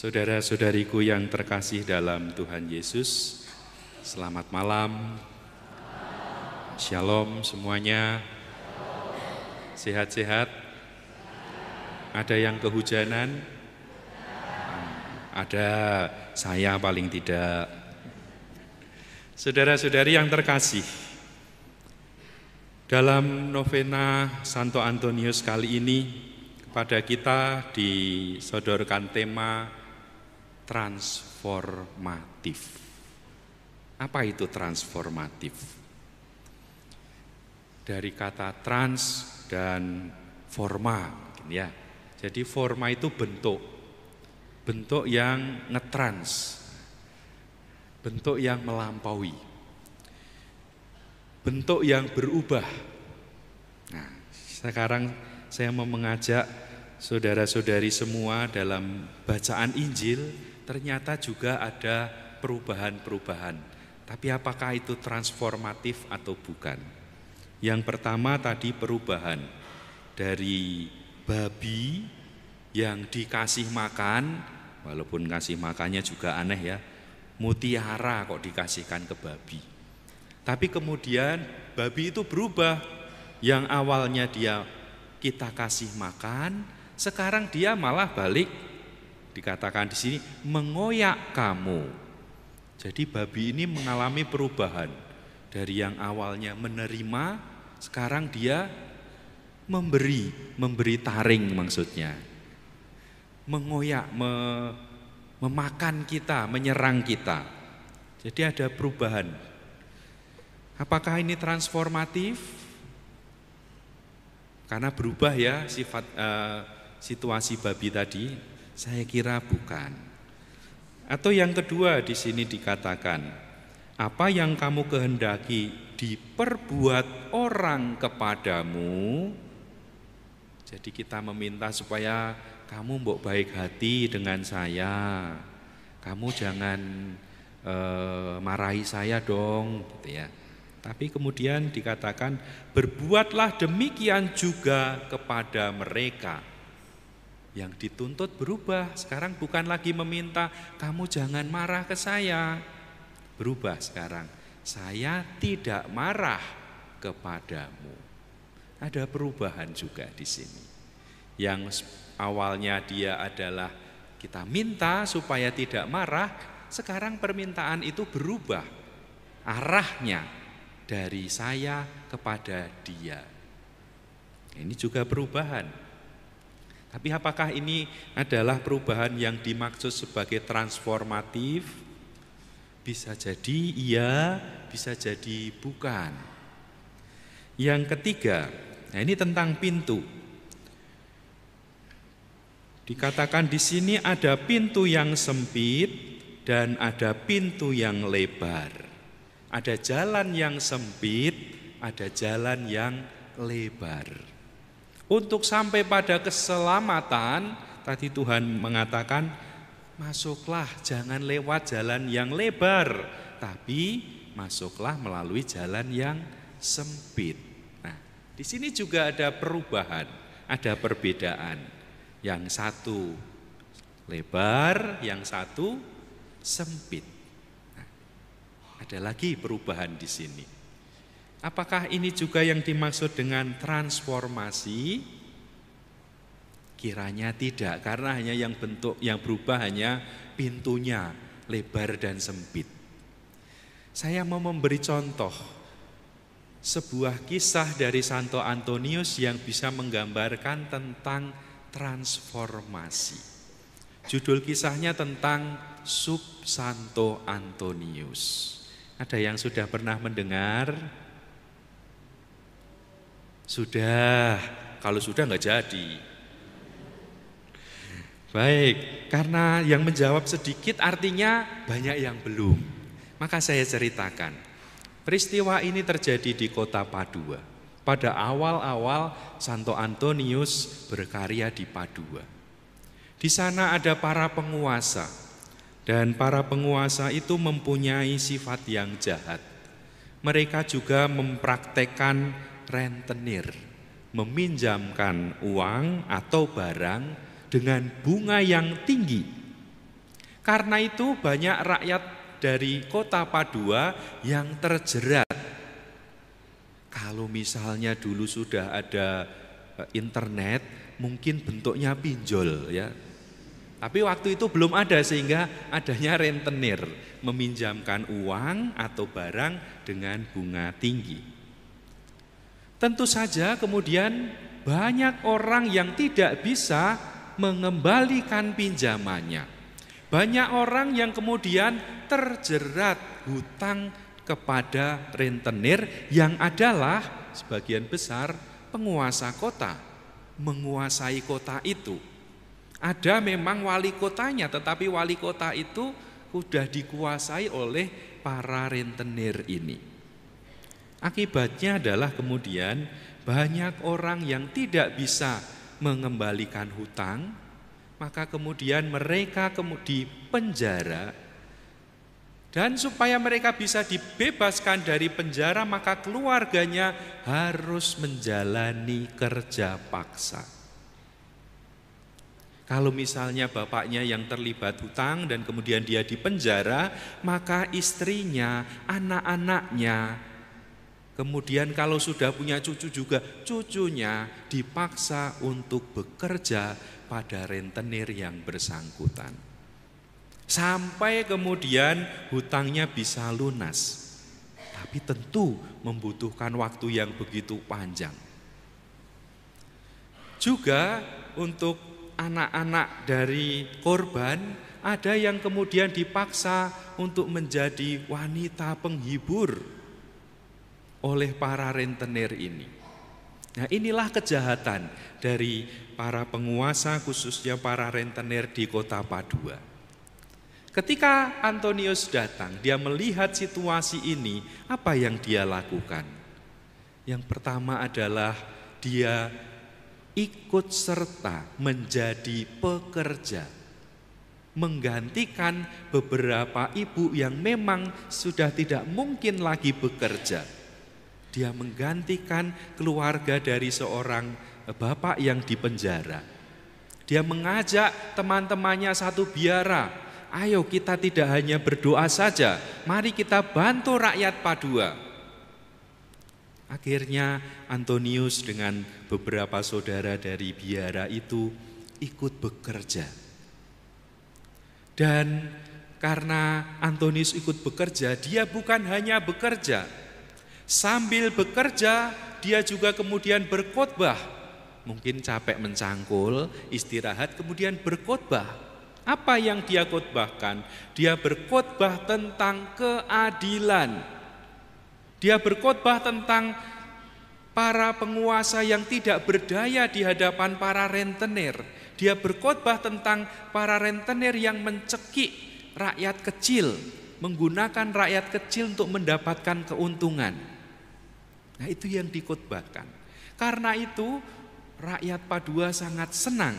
Saudara-saudariku yang terkasih dalam Tuhan Yesus, selamat malam. Shalom semuanya. Sehat-sehat? Ada yang kehujanan? Ada, saya paling tidak. Saudara-saudari yang terkasih, dalam novena Santo Antonius kali ini kepada kita disodorkan tema transformatif. Apa itu transformatif? Dari kata trans dan forma, ya. Jadi forma itu bentuk yang ngetrans, bentuk yang melampaui, bentuk yang berubah. Nah, sekarang saya mau mengajak saudara-saudari semua dalam bacaan Injil, ternyata juga ada perubahan-perubahan. Tapi apakah itu transformatif atau bukan? Yang pertama tadi perubahan dari babi yang dikasih makan, walaupun kasih makannya juga aneh ya, mutiara kok dikasihkan ke babi. Tapi kemudian babi itu berubah, yang awalnya dia kita kasih makan, sekarang dia malah balik, dikatakan di sini mengoyak kamu. Jadi babi ini mengalami perubahan dari yang awalnya menerima, sekarang dia memberi taring maksudnya, mengoyak, memakan kita, menyerang kita. Jadi ada perubahan. Apakah ini transformatif? Karena berubah ya sifat situasi babi tadi, saya kira bukan. Atau yang kedua di sini dikatakan, apa yang kamu kehendaki diperbuat orang kepadamu. Jadi kita meminta supaya kamu mbok baik hati dengan saya, kamu jangan marahi saya dong, gitu ya. Tapi kemudian dikatakan berbuatlah demikian juga kepada mereka. Yang dituntut berubah, sekarang bukan lagi meminta kamu jangan marah ke saya. Berubah sekarang, saya tidak marah kepadamu. Ada perubahan juga di sini. Yang awalnya dia adalah kita minta supaya tidak marah, sekarang permintaan itu berubah. Arahnya dari saya kepada dia. Ini juga perubahan. Tapi apakah ini adalah perubahan yang dimaksud sebagai transformatif? Bisa jadi iya, bisa jadi bukan. Yang ketiga, nah ini tentang pintu. Dikatakan di sini ada pintu yang sempit dan ada pintu yang lebar. Ada jalan yang sempit, ada jalan yang lebar. Untuk sampai pada keselamatan, tadi Tuhan mengatakan, masuklah jangan lewat jalan yang lebar, tapi masuklah melalui jalan yang sempit. Nah, di sini juga ada perubahan, ada perbedaan. Yang satu lebar, yang satu sempit. Nah, ada lagi perubahan di sini. Apakah ini juga yang dimaksud dengan transformasi? Kiranya tidak, karena hanya yang bentuk yang berubah hanya pintunya lebar dan sempit. Saya mau memberi contoh sebuah kisah dari Santo Antonius yang bisa menggambarkan tentang transformasi. Judul kisahnya tentang Sub Santo Antonius. Ada yang sudah pernah mendengar? Sudah, kalau sudah nggak jadi. Baik, karena yang menjawab sedikit artinya banyak yang belum. Maka saya ceritakan. Peristiwa ini terjadi di kota Padua. Pada awal-awal Santo Antonius berkarya di Padua. Di sana ada para penguasa. Dan para penguasa itu mempunyai sifat yang jahat. Mereka juga mempraktekkan rentenir, meminjamkan uang atau barang dengan bunga yang tinggi. Karena itu banyak rakyat dari kota Padua yang terjerat. Kalau misalnya dulu sudah ada internet, mungkin bentuknya pinjol ya. Tapi waktu itu belum ada, sehingga adanya rentenir, meminjamkan uang atau barang dengan bunga tinggi. Tentu saja kemudian banyak orang yang tidak bisa mengembalikan pinjamannya. Banyak orang yang kemudian terjerat hutang kepada rentenir yang adalah sebagian besar penguasa kota, menguasai kota itu. Ada memang wali kotanya, tetapi wali kota itu sudah dikuasai oleh para rentenir ini. Akibatnya adalah kemudian banyak orang yang tidak bisa mengembalikan hutang, maka kemudian mereka dipenjara. Dan supaya mereka bisa dibebaskan dari penjara, maka keluarganya harus menjalani kerja paksa. Kalau misalnya bapaknya yang terlibat hutang dan kemudian dia dipenjara, maka istrinya, anak-anaknya, kemudian kalau sudah punya cucu juga, cucunya dipaksa untuk bekerja pada rentenir yang bersangkutan. Sampai kemudian hutangnya bisa lunas. Tapi tentu membutuhkan waktu yang begitu panjang. Juga untuk anak-anak dari korban, ada yang kemudian dipaksa untuk menjadi wanita penghibur oleh para rentenir ini. Nah, inilah kejahatan dari para penguasa, khususnya para rentenir di kota Padua. Ketika Antonius datang, dia melihat situasi ini, apa yang dia lakukan? Yang pertama adalah dia ikut serta menjadi pekerja, menggantikan beberapa ibu yang memang sudah tidak mungkin lagi bekerja. Dia menggantikan keluarga dari seorang bapak yang dipenjara. Dia mengajak teman-temannya satu biara, ayo kita tidak hanya berdoa saja, mari kita bantu rakyat Padua. Akhirnya Antonius dengan beberapa saudara dari biara itu ikut bekerja. Dan karena Antonius ikut bekerja, dia bukan hanya bekerja. Sambil bekerja, dia juga kemudian berkhotbah. Mungkin capek mencangkul, istirahat, kemudian berkhotbah. Apa yang dia khotbahkan? Dia berkhotbah tentang keadilan. Dia berkhotbah tentang para penguasa yang tidak berdaya di hadapan para rentenir. Dia berkhotbah tentang para rentenir yang mencekik rakyat kecil, menggunakan rakyat kecil untuk mendapatkan keuntungan. Nah, itu yang dikhotbahkan. Karena itu rakyat Padua sangat senang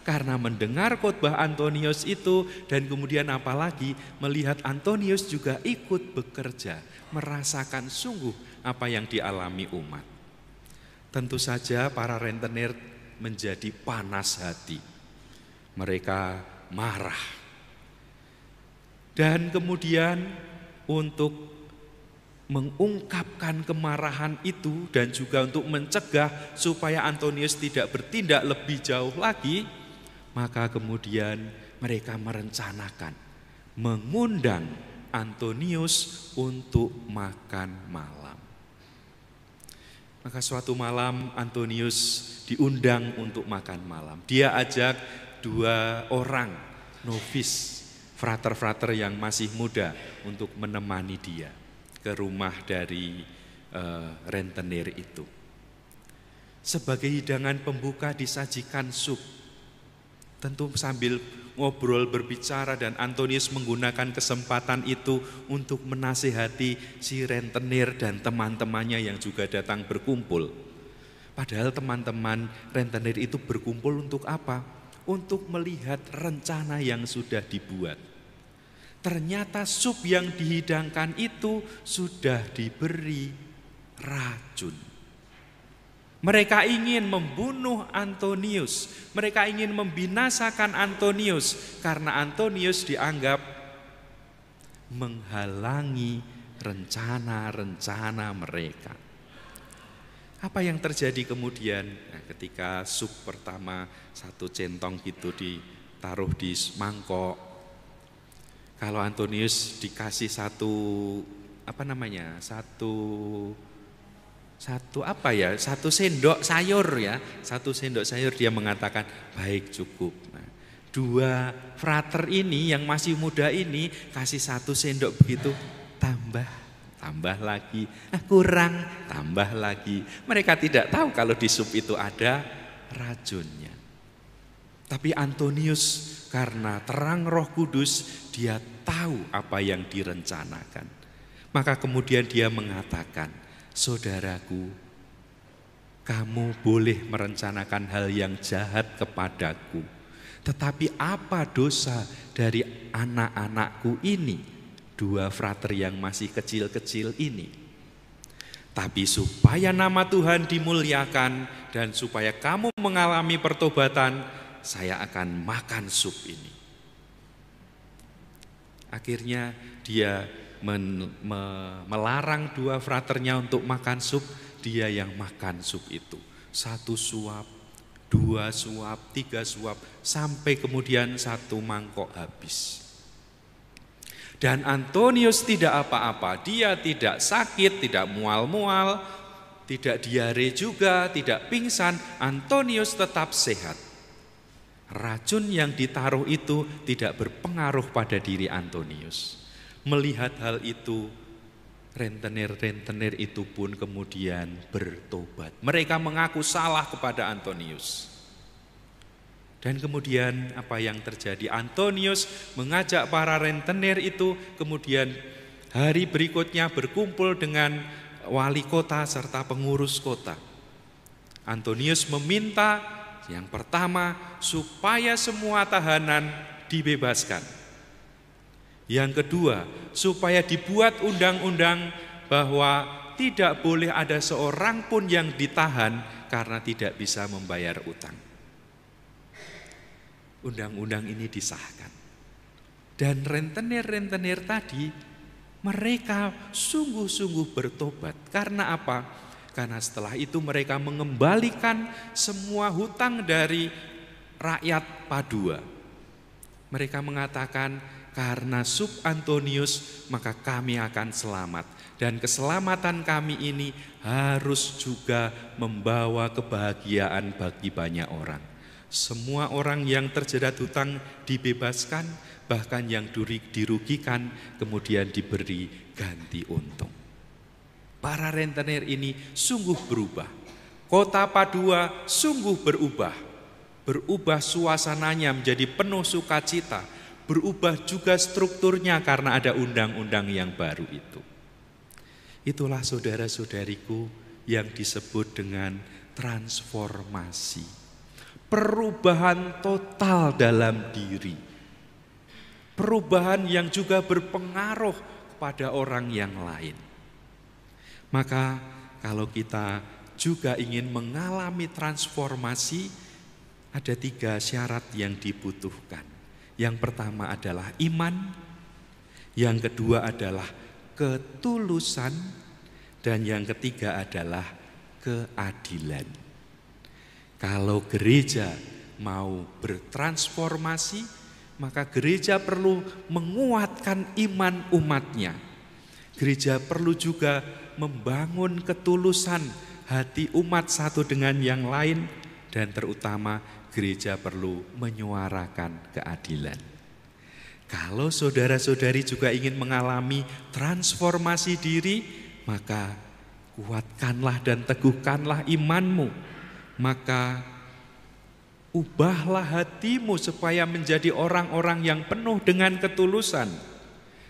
karena mendengar khotbah Antonius itu, dan kemudian apalagi melihat Antonius juga ikut bekerja, merasakan sungguh apa yang dialami umat. Tentu saja para rentenir menjadi panas hati. Mereka marah. Dan kemudian untuk mengungkapkan kemarahan itu dan juga untuk mencegah supaya Antonius tidak bertindak lebih jauh lagi, maka kemudian mereka merencanakan mengundang Antonius untuk makan malam. Maka suatu malam Antonius diundang untuk makan malam. Dia ajak 2 orang novis, frater-frater yang masih muda untuk menemani dia ke rumah dari rentenir itu. Sebagai hidangan pembuka disajikan sup. Tentu sambil ngobrol berbicara, dan Antonius menggunakan kesempatan itu untuk menasihati si rentenir dan teman-temannya yang juga datang berkumpul. Padahal teman-teman rentenir itu berkumpul untuk apa? Untuk melihat rencana yang sudah dibuat. Ternyata sup yang dihidangkan itu sudah diberi racun. Mereka ingin membunuh Antonius. Mereka ingin membinasakan Antonius karena Antonius dianggap menghalangi rencana-rencana mereka. Apa yang terjadi kemudian? Nah, ketika sup pertama 1 centong gitu ditaruh di mangkok. Kalau Antonius dikasih satu sendok sayur ya, 1 sendok sayur, dia mengatakan baik cukup. Nah, 2 frater ini yang masih muda ini kasih 1 sendok begitu, tambah lagi, kurang, tambah lagi. Mereka tidak tahu kalau di sup itu ada racunnya. Tapi Antonius karena terang Roh Kudus, dia tahu apa yang direncanakan. Maka kemudian dia mengatakan, saudaraku, kamu boleh merencanakan hal yang jahat kepadaku, tetapi apa dosa dari anak-anakku ini, 2 frater yang masih kecil-kecil ini? Tapi supaya nama Tuhan dimuliakan dan supaya kamu mengalami pertobatan, saya akan makan sup ini. Akhirnya dia melarang 2 fraternya untuk makan sup, dia yang makan sup itu. 1 suap, 2 suap, 3 suap, sampai kemudian 1 mangkok habis. Dan Antonius tidak apa-apa, dia tidak sakit, tidak mual-mual, tidak diare juga, tidak pingsan, Antonius tetap sehat. Racun yang ditaruh itu tidak berpengaruh pada diri Antonius. Melihat hal itu, rentenir-rentenir itu pun kemudian bertobat. Mereka mengaku salah kepada Antonius. Dan kemudian apa yang terjadi? Antonius mengajak para rentenir itu, kemudian hari berikutnya berkumpul dengan wali kota serta pengurus kota. Antonius meminta yang pertama, supaya semua tahanan dibebaskan. Yang kedua, supaya dibuat undang-undang bahwa tidak boleh ada seorang pun yang ditahan karena tidak bisa membayar utang. Undang-undang ini disahkan. Dan rentenir-rentenir tadi, mereka sungguh-sungguh bertobat. Karena apa? Karena setelah itu mereka mengembalikan semua hutang dari rakyat Padua. Mereka mengatakan, karena sup Antonius maka kami akan selamat. Dan keselamatan kami ini harus juga membawa kebahagiaan bagi banyak orang. Semua orang yang terjerat hutang dibebaskan, bahkan yang dirugikan kemudian diberi ganti untung. Para rentenir ini sungguh berubah. Kota Padua sungguh berubah. Berubah suasananya menjadi penuh sukacita. Berubah juga strukturnya karena ada undang-undang yang baru itu. Itulah saudara-saudariku yang disebut dengan transformasi. Perubahan total dalam diri. Perubahan yang juga berpengaruh kepada orang yang lain. Maka kalau kita juga ingin mengalami transformasi, ada 3 syarat yang dibutuhkan. Yang pertama adalah iman, yang kedua adalah ketulusan, dan yang ketiga adalah keadilan. Kalau gereja mau bertransformasi, maka gereja perlu menguatkan iman umatnya. Gereja perlu juga membangun ketulusan hati umat satu dengan yang lain, dan terutama gereja perlu menyuarakan keadilan. Kalau saudara-saudari juga ingin mengalami transformasi diri, maka kuatkanlah dan teguhkanlah imanmu. Maka ubahlah hatimu supaya menjadi orang-orang yang penuh dengan ketulusan.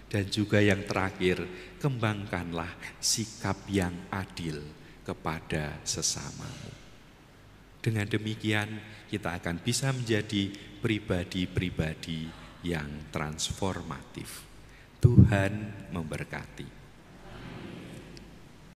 Dan juga yang terakhir, kembangkanlah sikap yang adil kepada sesamamu. Dengan demikian kita akan bisa menjadi pribadi-pribadi yang transformatif. Tuhan memberkati.